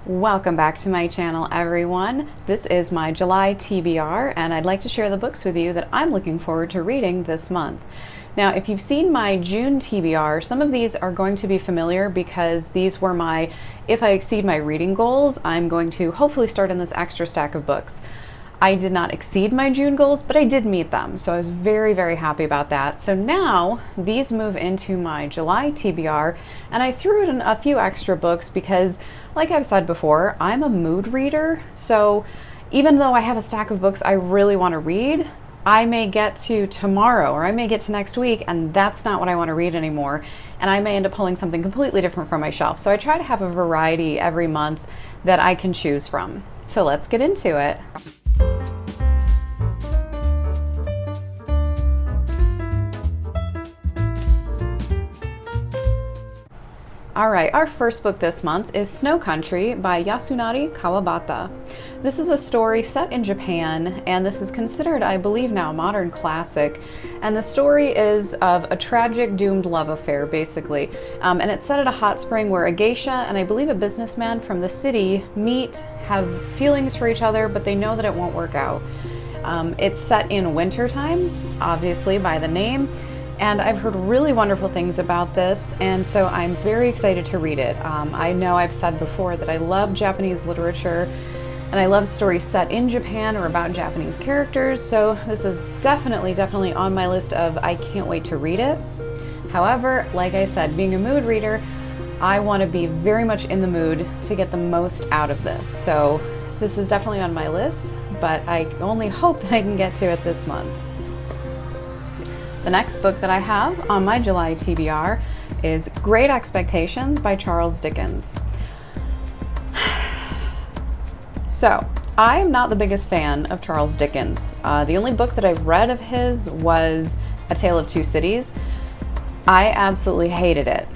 Welcome back to my channel, everyone. This is my July TBR, and I'd like to share the books with you that I'm looking forward to reading this month. Now, if you've seen my June TBR, some of these are going to be familiar because these were my, if I exceed my reading goals, I'm going to hopefully start in this extra stack of books. I did not exceed my June goals, but I did meet them, so I was very, very happy about that. So now these move into my July TBR, and I threw in a few extra books because, like I've said before, I'm a mood reader. So even though I have a stack of books I really want to read, I may get to tomorrow or I may get to next week and that's not what I want to read anymore, and I may end up pulling something completely different from my shelf. So I try to have a variety every month that I can choose from. So let's get into it. All right, our first book this month is Snow Country by Yasunari Kawabata. This is a story set in Japan, and this is considered, I believe now, a modern classic. And the story is of a tragic, doomed love affair, basically. And it's set at a hot spring where a geisha and I believe a businessman from the city meet, have feelings for each other, but they know that it won't work out. It's set in wintertime, obviously by the name. And I've heard really wonderful things about this, and so I'm very excited to read it. I know I've said before that I love Japanese literature, and I love stories set in Japan or about Japanese characters, so this is definitely on my list of I can't wait to read it. However, like I said, being a mood reader, I want to be very much in the mood to get the most out of this. So this is definitely on my list, but I only hope that I can get to it this month. The next book that I have on my July TBR is Great Expectations by Charles Dickens. So, I am not the biggest fan of Charles Dickens. The only book that I've read of his was A Tale of Two Cities. I absolutely hated it.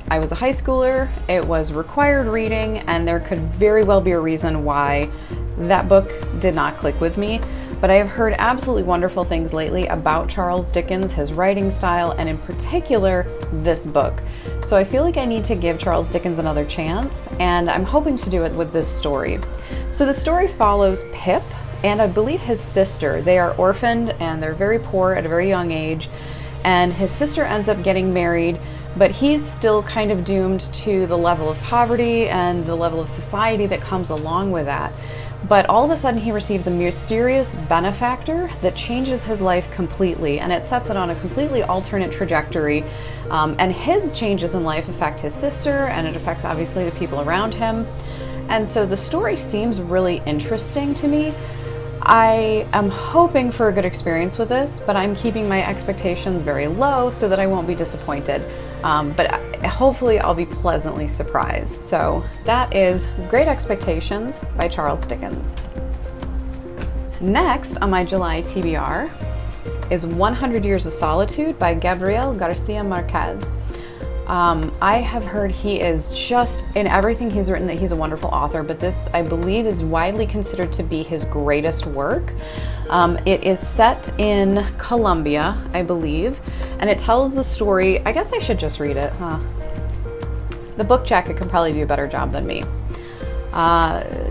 I was a high schooler, it was required reading, and there could very well be a reason why that book did not click with me. But I have heard absolutely wonderful things lately about Charles Dickens, his writing style, and in particular, this book. So I feel like I need to give Charles Dickens another chance, and I'm hoping to do it with this story. So the story follows Pip and I believe his sister. They are orphaned and they're very poor at a very young age, and his sister ends up getting married, but he's still kind of doomed to the level of poverty and the level of society that comes along with that. But all of a sudden he receives a mysterious benefactor that changes his life completely, and it sets it on a completely alternate trajectory. And his changes in life affect his sister, and it affects obviously the people around him. And so the story seems really interesting to me. I am hoping for a good experience with this, but I'm keeping my expectations very low so that I won't be disappointed. But hopefully I'll be pleasantly surprised. So that is Great Expectations by Charles Dickens. Next on my July TBR is 100 Years of Solitude by Gabriel Garcia Marquez. I have heard he is just, in everything he's written, that he's a wonderful author, but this, I believe, is widely considered to be his greatest work. It is set in Colombia, I believe, and it tells the story, I guess I should just read it, huh? The book jacket could probably do a better job than me.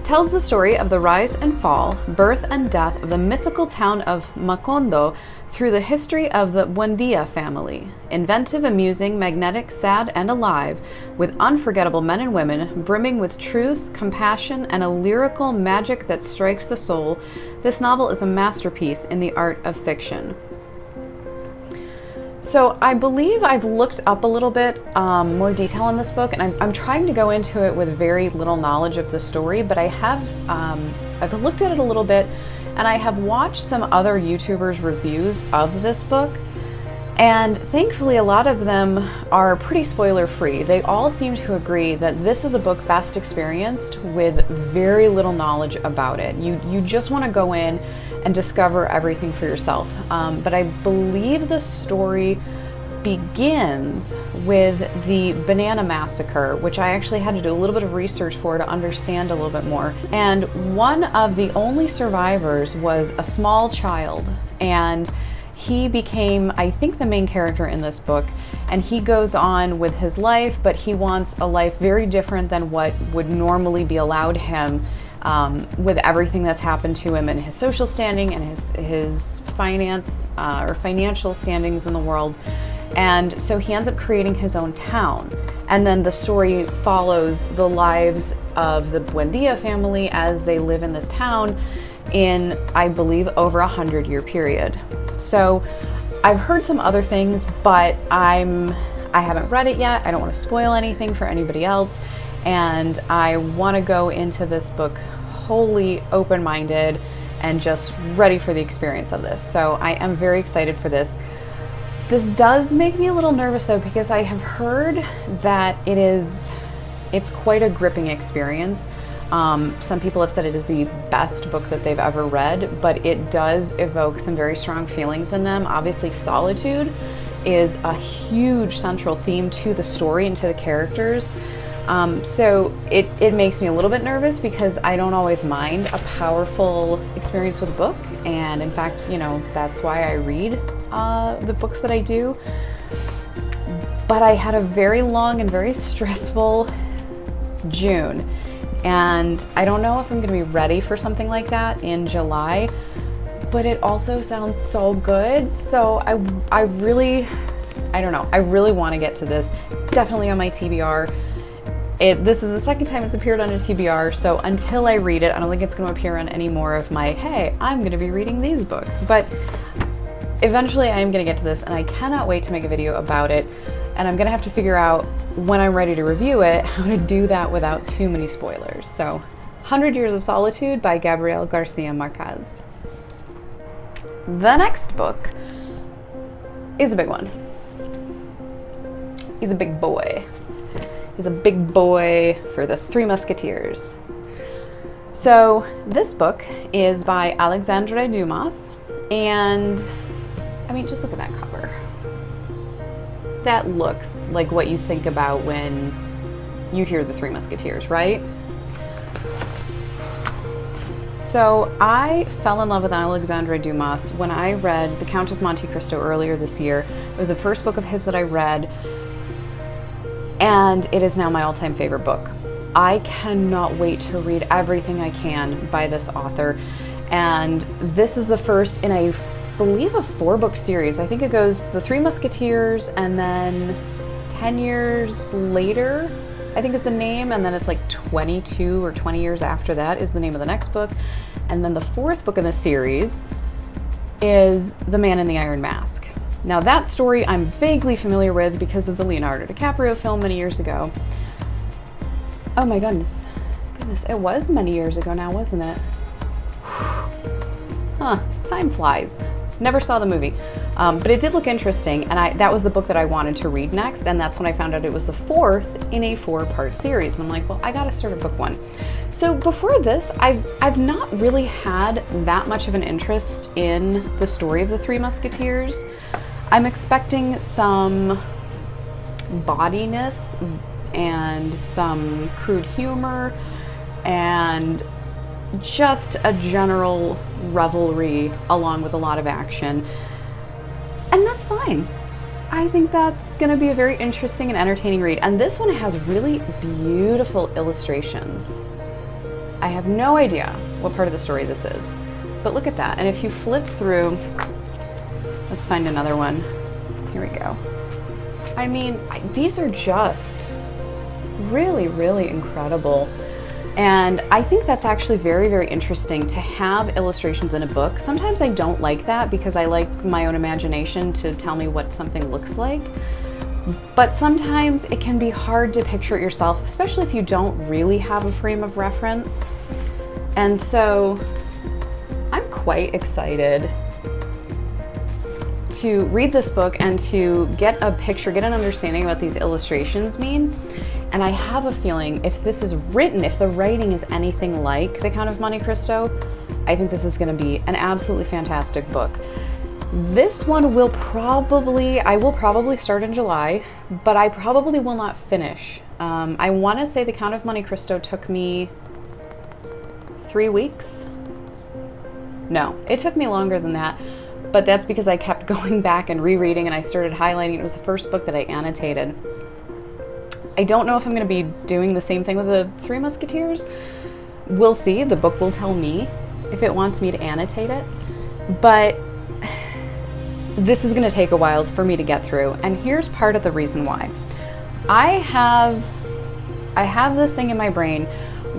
Tells the story of the rise and fall, birth and death of the mythical town of Macondo through the history of the Buendia family. Inventive, amusing, magnetic, sad, and alive, with unforgettable men and women, brimming with truth, compassion, and a lyrical magic that strikes the soul, this novel is a masterpiece in the art of fiction. So I believe I've looked up a little bit more detail on this book, and I'm trying to go into it with very little knowledge of the story, but I have I've looked at it a little bit, and I have watched some other YouTubers' reviews of this book, and thankfully a lot of them are pretty spoiler-free. They all seem to agree that this is a book best experienced with very little knowledge about it. You just want to go in and discover everything for yourself. But I believe the story begins with the Banana Massacre, which I actually had to do a little bit of research for to understand a little bit more. And one of the only survivors was a small child, and he became, I think, the main character in this book, and he goes on with his life, but he wants a life very different than what would normally be allowed him, with everything that's happened to him and his social standing and his finance or financial standings in the world. And so he ends up creating his own town. And then the story follows the lives of the Buendia family as they live in this town in, I believe, over 100-year period. So I've heard some other things, but I haven't read it yet. I don't want to spoil anything for anybody else. And I want to go into this book wholly open-minded and just ready for the experience of this. So I am very excited for this. This does make me a little nervous though, because I have heard that it's quite a gripping experience. Some people have said it is the best book that they've ever read, but it does evoke some very strong feelings in them. Obviously, solitude is a huge central theme to the story and to the characters. So it makes me a little bit nervous because I don't always mind a powerful experience with a book. And in fact, you know, that's why I read the books that I do. But I had a very long and very stressful June. And I don't know if I'm going to be ready for something like that in July, but it also sounds so good. So I really want to get to this. Definitely on my TBR. This is the second time it's appeared on a TBR, so until I read it, I don't think it's going to appear on any more of my, hey, I'm going to be reading these books. But eventually I am going to get to this, and I cannot wait to make a video about it. And I'm going to have to figure out, when I'm ready to review it, how to do that without too many spoilers. So, 100 Years of Solitude by Gabriel Garcia Marquez. The next book is a big one. He's a big boy. He's a big boy for the Three Musketeers. So this book is by Alexandre Dumas, and I mean, just look at that cover. That looks like what you think about when you hear the Three Musketeers, right? So I fell in love with Alexandre Dumas when I read The Count of Monte Cristo earlier this year. It was the first book of his that I read, and it is now my all-time favorite book. I cannot wait to read everything I can by this author. And this is the first in I believe a 4-book series. I think it goes The Three Musketeers, and then 10 years later, I think is the name, and then it's like 22 or 20 years after that is the name of the next book. And then the 4th book in the series is The Man in the Iron Mask. Now that story I'm vaguely familiar with because of the Leonardo DiCaprio film many years ago. Oh my goodness, it was many years ago now, wasn't it? Huh, time flies. Never saw the movie, but it did look interesting, and that was the book that I wanted to read next, and that's when I found out it was the 4th in a 4-part series, and I'm like, well, I gotta start at book 1. So before this, I've not really had that much of an interest in the story of the Three Musketeers. I'm expecting some bawdiness and some crude humor and just a general revelry along with a lot of action. And that's fine. I think that's going to be a very interesting and entertaining read. And this one has really beautiful illustrations. I have no idea what part of the story this is, but look at that. And if you flip through, let's find another one. Here we go. I mean, these are just really, really incredible. And I think that's actually very, very interesting to have illustrations in a book. Sometimes I don't like that because I like my own imagination to tell me what something looks like. But sometimes it can be hard to picture it yourself, especially if you don't really have a frame of reference. And so I'm quite excited to read this book and to get a picture, get an understanding of what these illustrations mean. And I have a feeling if this is written, if the writing is anything like The Count of Monte Cristo, I think this is going to be an absolutely fantastic book. This one I will probably start in July, but I probably will not finish. I want to say The Count of Monte Cristo took me 3 weeks. No, it took me longer than that. but that's because I kept going back and rereading, and I started highlighting. It was the first book that I annotated. I don't know if I'm going to be doing the same thing with the Three Musketeers. We'll see. The book will tell me if it wants me to annotate it. But this is going to take a while for me to get through. And here's part of the reason why. I have this thing in my brain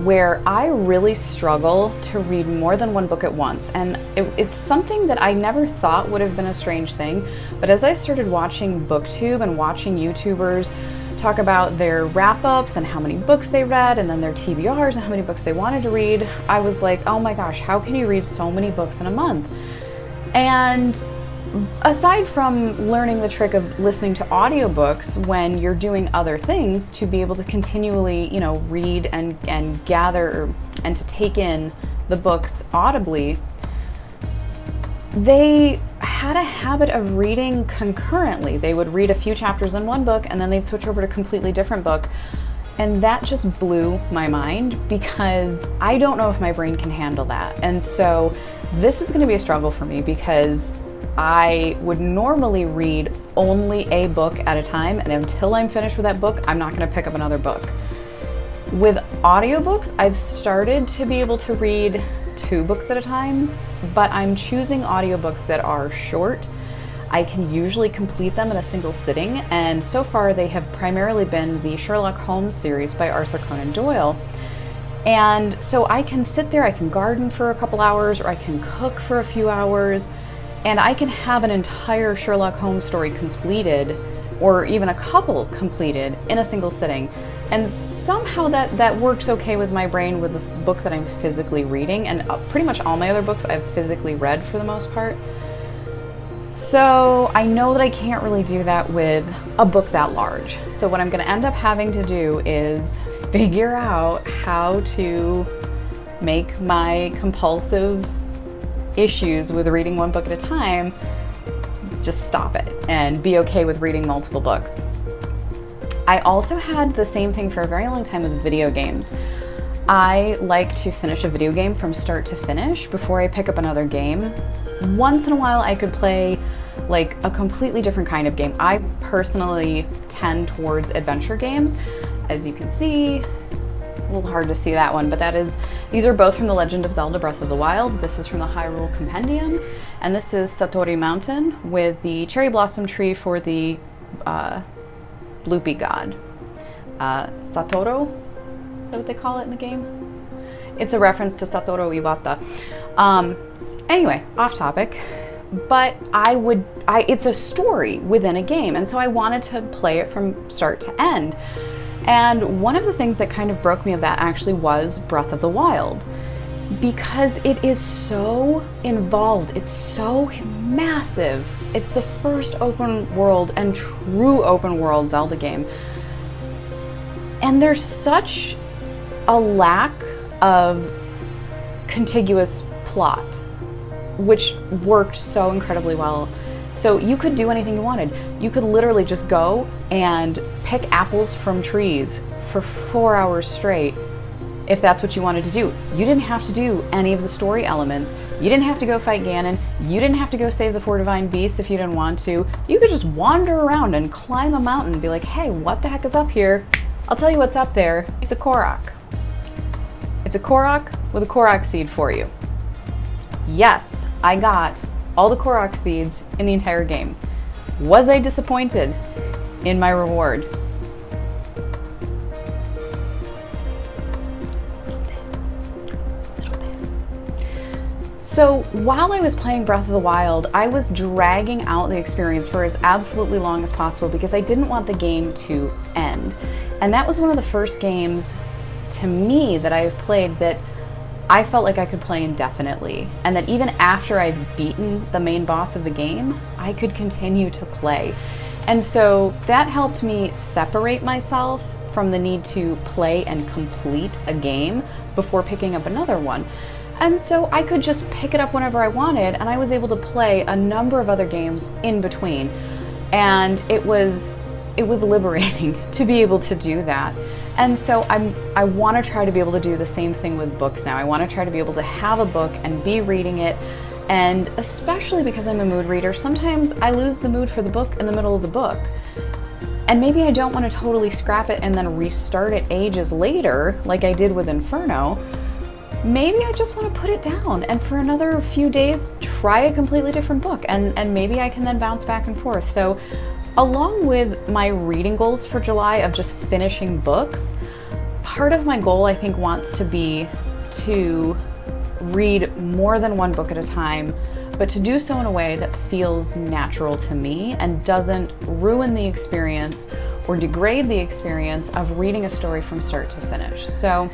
where I really struggle to read more than one book at once. And it's something that I never thought would have been a strange thing. But as I started watching BookTube and watching YouTubers talk about their wrap-ups and how many books they read, and then their TBRs and how many books they wanted to read, I was like, oh my gosh, how can you read so many books in a month? And aside from learning the trick of listening to audiobooks when you're doing other things to be able to continually, read and gather and to take in the books audibly, they had a habit of reading concurrently. They would read a few chapters in one book and then they'd switch over to a completely different book. And that just blew my mind because I don't know if my brain can handle that. And so this is going to be a struggle for me because I would normally read only a book at a time, and until I'm finished with that book, I'm not going to pick up another book. With audiobooks, I've started to be able to read 2 books at a time, but I'm choosing audiobooks that are short. I can usually complete them in a single sitting, and so far they have primarily been the Sherlock Holmes series by Arthur Conan Doyle. And so I can sit there, I can garden for a couple hours, or I can cook for a few hours, and I can have an entire Sherlock Holmes story completed, or even a couple completed, in a single sitting. And somehow that works okay with my brain with the book that I'm physically reading, and pretty much all my other books I've physically read for the most part. So I know that I can't really do that with a book that large. So what I'm going to end up having to do is figure out how to make my compulsive issues with reading one book at a time just stop it and be okay with reading multiple books. I also had the same thing for a very long time with video games. I like to finish a video game from start to finish before I pick up another game. Once in a while I could play like a completely different kind of game. I personally tend towards adventure games. As you can see, a little hard to see that one, but these are both from The Legend of Zelda Breath of the Wild. This is from the Hyrule Compendium, and this is Satori Mountain with the cherry blossom tree for the Bloopy god. Satoru? Is that what they call it in the game? It's a reference to Satoru Iwata. Anyway, off topic. But it's a story within a game, and so I wanted to play it from start to end. And one of the things that kind of broke me of that actually was Breath of the Wild, because it is so involved. It's so massive. It's the first open world and true open world Zelda game. And there's such a lack of contiguous plot, which worked so incredibly well. So you could do anything you wanted. You could literally just go and pick apples from trees for 4 hours straight if that's what you wanted to do. You didn't have to do any of the story elements. You didn't have to go fight Ganon. You didn't have to go save the 4 divine beasts if you didn't want to. You could just wander around and climb a mountain and be like, hey, what the heck is up here? I'll tell you what's up there. It's a Korok. It's a Korok with a Korok seed for you. Yes, I got all the Korok seeds in the entire game. Was I disappointed in my reward? Little bit. So while I was playing Breath of the Wild, I was dragging out the experience for as absolutely long as possible because I didn't want the game to end. And that was one of the first games to me that I've played that I felt like I could play indefinitely, and that even after I've beaten the main boss of the game, I could continue to play. And so that helped me separate myself from the need to play and complete a game before picking up another one. And so I could just pick it up whenever I wanted, and I was able to play a number of other games in between. And it was liberating to be able to do that. And so I want to try to be able to do the same thing with books now. I want to try to be able to have a book and be reading it And especially because I'm a mood reader, sometimes I lose the mood for the book in the middle of the book. And maybe I don't want to totally scrap it and then restart it ages later, like I did with Inferno. Maybe I just want to put it down and for another few days try a completely different book, and maybe I can then bounce back and forth. So along with my reading goals for July of just finishing books, part of my goal I think wants to be to read more than one book at a time, but to do so in a way that feels natural to me and doesn't ruin the experience or degrade the experience of reading a story from start to finish. So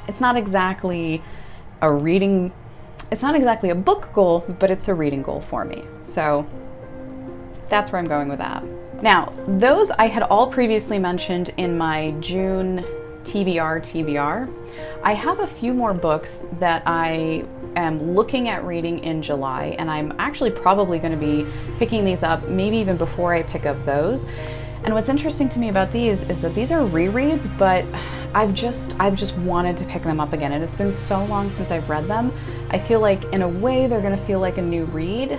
it's not exactly a book goal, but it's a reading goal for me. So that's where I'm going with that. Now, those I had all previously mentioned in my June TBR. I have a few more books that I am looking at reading in July, and I'm actually probably going to be picking these up maybe even before I pick up those. And what's interesting to me about these is that these are rereads, but I've just wanted to pick them up again, and it's been so long since I've read them. I feel like in a way they're going to feel like a new read,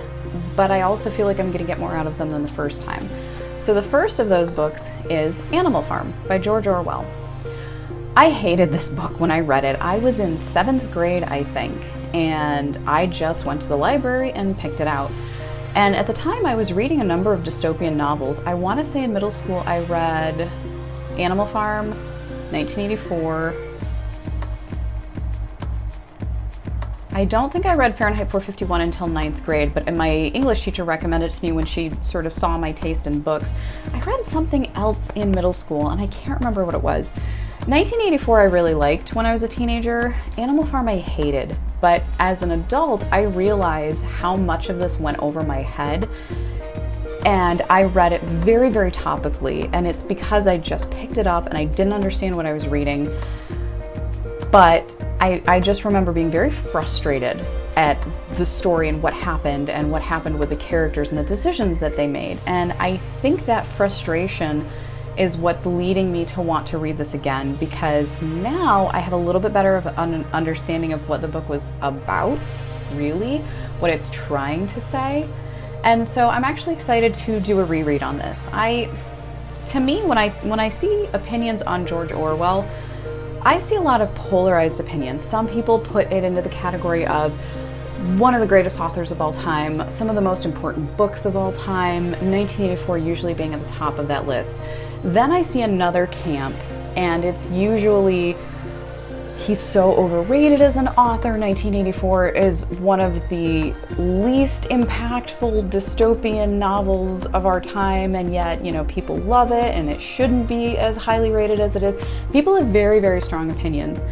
but I also feel like I'm going to get more out of them than the first time. So the first of those books is Animal Farm by George Orwell. I hated this book when I read it. I was in 7th grade, I think, and I just went to the library and picked it out. And at the time I was reading a number of dystopian novels. I want to say in middle school I read Animal Farm, 1984. I don't think I read Fahrenheit 451 until 9th grade, but my English teacher recommended it to me when she sort of saw my taste in books. I read something else in middle school, and I can't remember what it was. 1984 I really liked when I was a teenager. Animal Farm I hated, but as an adult I realized how much of this went over my head, and I read it very, very topically, and it's because I just picked it up and I didn't understand what I was reading. But I just remember being very frustrated at the story and what happened with the characters and the decisions that they made. And I think that frustration is what's leading me to want to read this again, because now I have a little bit better of an understanding of what the book was about, really, what it's trying to say. And so I'm actually excited to do a reread on this. To me, when I see opinions on George Orwell, I see a lot of polarized opinions. Some people put it into the category of one of the greatest authors of all time, some of the most important books of all time, 1984 usually being at the top of that list. Then I see another camp, and it's usually he's so overrated as an author. 1984 is one of the least impactful dystopian novels of our time, and yet, people love it, and it shouldn't be as highly rated as it is. People have very, very strong opinions.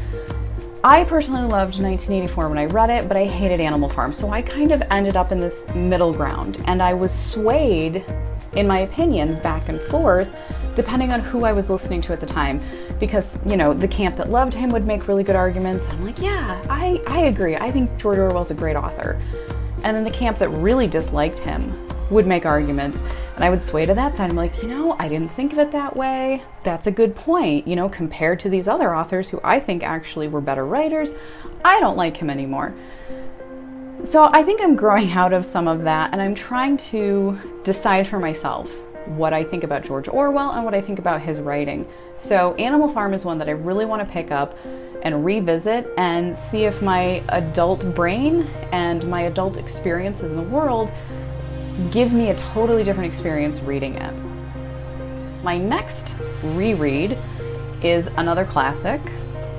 I personally loved 1984 when I read it, but I hated Animal Farm, so I kind of ended up in this middle ground, and I was swayed in my opinions back and forth depending on who I was listening to at the time, because the camp that loved him would make really good arguments, and I'm like, yeah, I agree, I think George Orwell's a great author. And then the camp that really disliked him would make arguments, and I would sway to that side. I'm like, I didn't think of it that way. That's a good point. Compared to these other authors who I think actually were better writers, I don't like him anymore. So I think I'm growing out of some of that, and I'm trying to decide for myself what I think about George Orwell and what I think about his writing. So Animal Farm is one that I really want to pick up and revisit and see if my adult brain and my adult experiences in the world give me a totally different experience reading it. My next reread is another classic,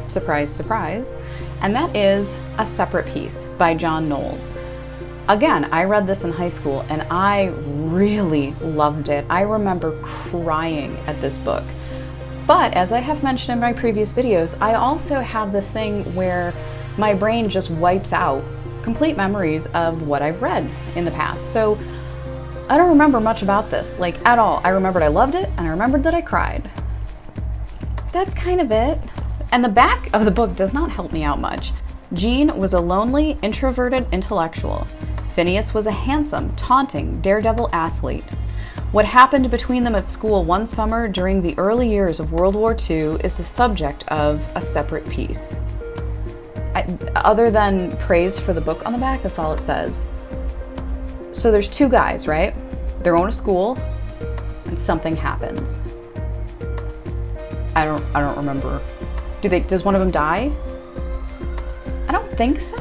surprise, surprise, and that is A Separate Peace by John Knowles. Again, I read this in high school and I really loved it. I remember crying at this book. But as I have mentioned in my previous videos, I also have this thing where my brain just wipes out complete memories of what I've read in the past. So I don't remember much about this, at all. I remembered I loved it, and I remembered that I cried. That's kind of it. And the back of the book does not help me out much. Jean was a lonely, introverted intellectual. Phineas was a handsome, taunting, daredevil athlete. What happened between them at school one summer during the early years of World War II is the subject of A Separate Peace. other than praise for the book on the back, that's all it says. So there's two guys, right? They're going to school and something happens. I don't remember. Does one of them die? I don't think so.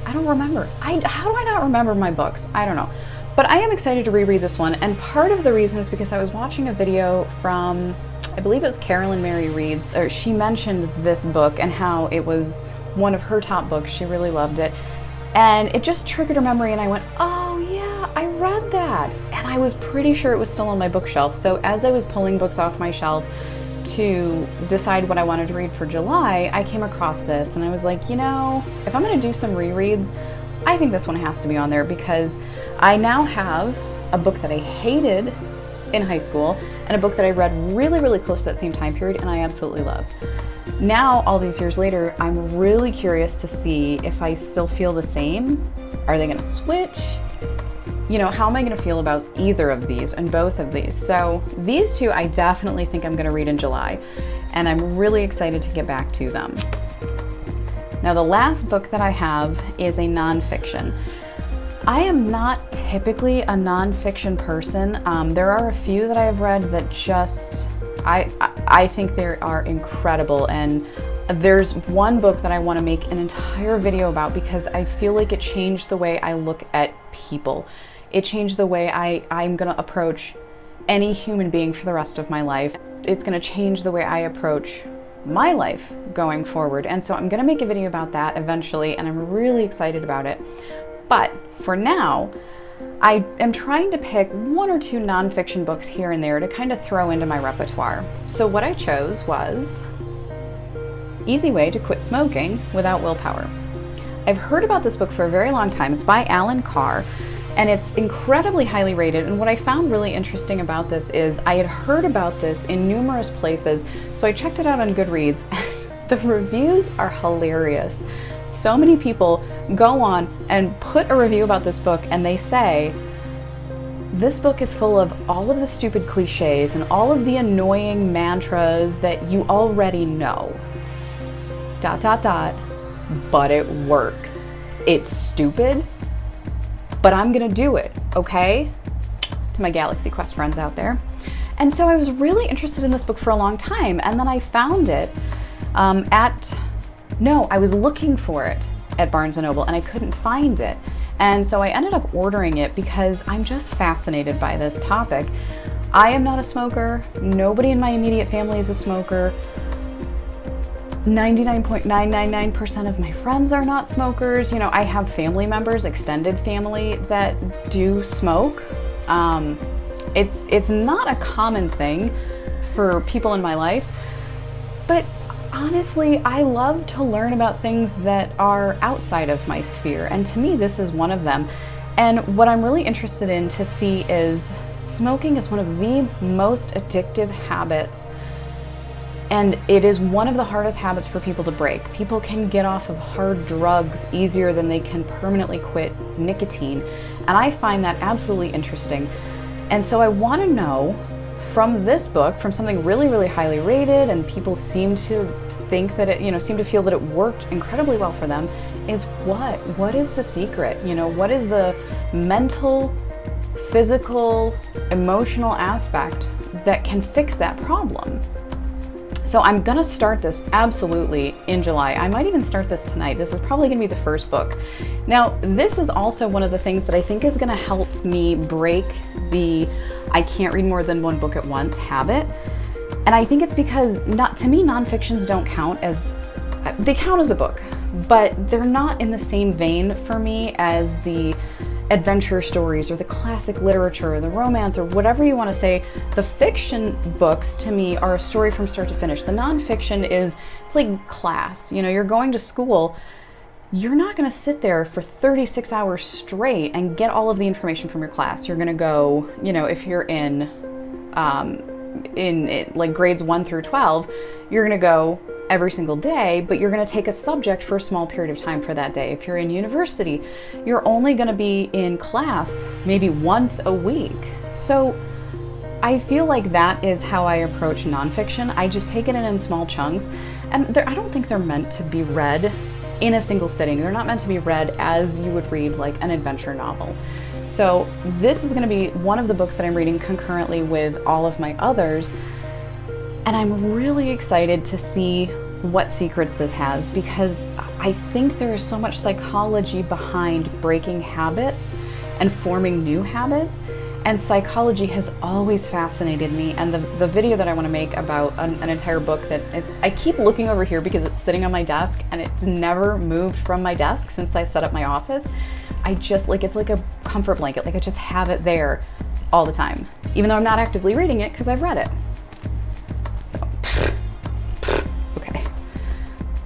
I don't remember. How do I not remember my books? I don't know. But I am excited to reread this one, and part of the reason is because I was watching a video from, I believe it was Carolyn Mary Reads, or she mentioned this book and how it was one of her top books. She really loved it. And it just triggered a memory, and I went, oh yeah, I read that. And I was pretty sure it was still on my bookshelf. So as I was pulling books off my shelf to decide what I wanted to read for July, I came across this and I was like, you know, if I'm gonna do some rereads, I think this one has to be on there, because I now have a book that I hated in high school and a book that I read really, really close to that same time period and I absolutely loved. Now, all these years later, I'm really curious to see if I still feel the same. Are they gonna switch? You know, how am I gonna feel about either of these and both of these? So these two, I definitely think I'm gonna read in July, and I'm really excited to get back to them. Now, the last book that I have is a nonfiction. I am not typically a nonfiction person. There are a few that I have read that just, I think they are incredible, and there's one book that I want to make an entire video about because I feel like it changed the way I look at people. It changed the way I'm going to approach any human being for the rest of my life. It's going to change the way I approach my life going forward. And so I'm going to make a video about that eventually, and I'm really excited about it. But for now, I am trying to pick one or two nonfiction books here and there to kind of throw into my repertoire. So what I chose was Easy Way to Quit Smoking Without Willpower. I've heard about this book for a very long time. It's by Alan Carr, and it's incredibly highly rated. And what I found really interesting about this is I had heard about this in numerous places, so I checked it out on Goodreads, and the reviews are hilarious. So many people go on and put a review about this book, and they say, this book is full of all of the stupid cliches and all of the annoying mantras that you already know. ... But it works. It's stupid, but I'm gonna do it, okay? To my Galaxy Quest friends out there. And so I was really interested in this book for a long time, and then I found it I was looking for it at Barnes & Noble and I couldn't find it. And so I ended up ordering it because I'm just fascinated by this topic. I am not a smoker. Nobody in my immediate family is a smoker. 99.999% of my friends are not smokers. You know, I have family members, extended family, that do smoke. It's not a common thing for people in my life, but honestly, I love to learn about things that are outside of my sphere, and to me, this is one of them. And what I'm really interested in to see is smoking is one of the most addictive habits, and it is one of the hardest habits for people to break. People can get off of hard drugs easier than they can permanently quit nicotine, and I find that absolutely interesting. And so I want to know from this book, from something really, really highly rated, and people seem to think that it, seem to feel that it worked incredibly well for them, is what is the secret? What is the mental, physical, emotional aspect that can fix that problem? So I'm gonna start this absolutely in July. I might even start this tonight. This is probably gonna be the first book. Now, this is also one of the things that I think is gonna help me break the I can't read more than one book at once habit. And I think it's because, to me, nonfictions don't count as, they count as a book, but they're not in the same vein for me as the adventure stories or the classic literature or the romance or whatever you want to say. The fiction books to me are a story from start to finish. The nonfiction it's like class. You're going to school. You're not going to sit there for 36 hours straight and get all of the information from your class. You're going to go, if you're in like grades 1 through 12, you're going to go every single day, but you're going to take a subject for a small period of time for that day. If you're in university, you're only going to be in class maybe once a week. So I feel like that is how I approach nonfiction. I just take it in small chunks, And I don't think they're meant to be read in a single sitting. They're not meant to be read as you would read like an adventure novel. So this is going to be one of the books that I'm reading concurrently with all of my others. And I'm really excited to see what secrets this has, because I think there is so much psychology behind breaking habits and forming new habits. And psychology has always fascinated me. And the video that I want to make about an entire book that I keep looking over here because it's sitting on my desk and it's never moved from my desk since I set up my office. I just like, it's like a comfort blanket. Like I just have it there all the time, even though I'm not actively reading it because I've read it. So, okay.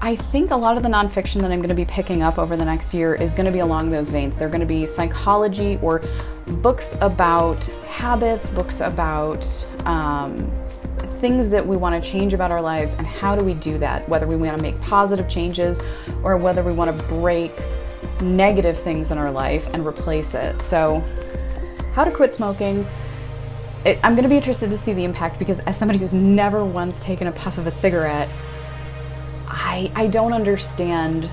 I think a lot of the nonfiction that I'm going to be picking up over the next year is going to be along those veins. They're going to be psychology or books about habits, books about things that we want to change about our lives and how do we do that, whether we want to make positive changes or whether we want to break negative things in our life and replace it. So how to quit smoking. I'm going to be interested to see the impact, because as somebody who's never once taken a puff of a cigarette, I don't understand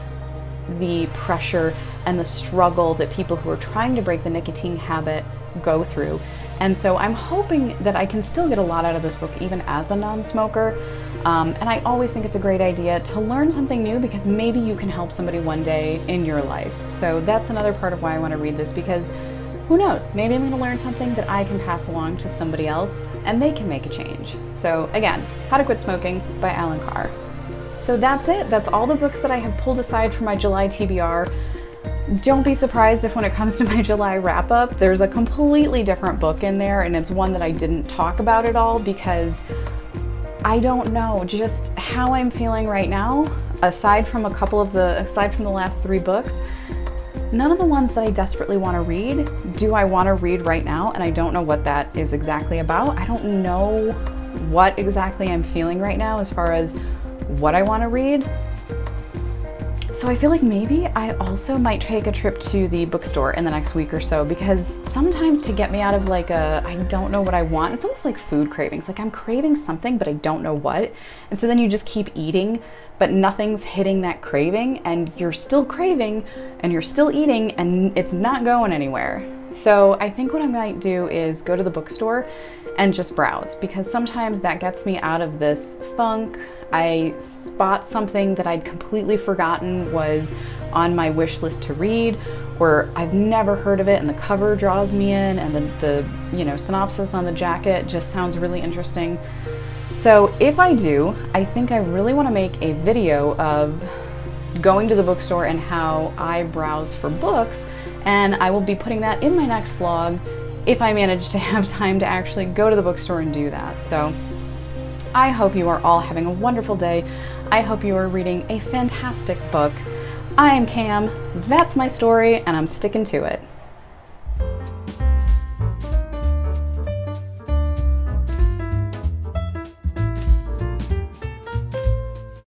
the pressure and the struggle that people who are trying to break the nicotine habit go through. And so I'm hoping that I can still get a lot out of this book even as a non-smoker. And I always think it's a great idea to learn something new, because maybe you can help somebody one day in your life. So that's another part of why I want to read this, because who knows, maybe I'm going to learn something that I can pass along to somebody else and they can make a change. So again, How to Quit Smoking by Alan Carr. So that's it. That's all the books that I have pulled aside for my July TBR. Don't be surprised if when it comes to my July wrap-up, there's a completely different book in there, and it's one that I didn't talk about at all because I don't know just how I'm feeling right now. Aside from the last 3 books, none of the ones that I desperately want to read do I want to read right now, and I don't know what that is exactly about. I don't know what exactly I'm feeling right now as far as what I want to read. So I feel like maybe I also might take a trip to the bookstore in the next week or so, because sometimes to get me out of like I don't know what I want, it's almost like food cravings. Like I'm craving something, but I don't know what. And so then you just keep eating, but nothing's hitting that craving, and you're still craving and you're still eating and it's not going anywhere. So I think what I might do is go to the bookstore and just browse, because sometimes that gets me out of this funk. I spot something that I'd completely forgotten was on my wish list to read, or I've never heard of it and the cover draws me in, and the synopsis on the jacket just sounds really interesting. So if I do, I think I really want to make a video of going to the bookstore and how I browse for books, and I will be putting that in my next vlog if I manage to have time to actually go to the bookstore and do that. So I hope you are all having a wonderful day. I hope you are reading a fantastic book. I am Cam, that's my story, and I'm sticking to it.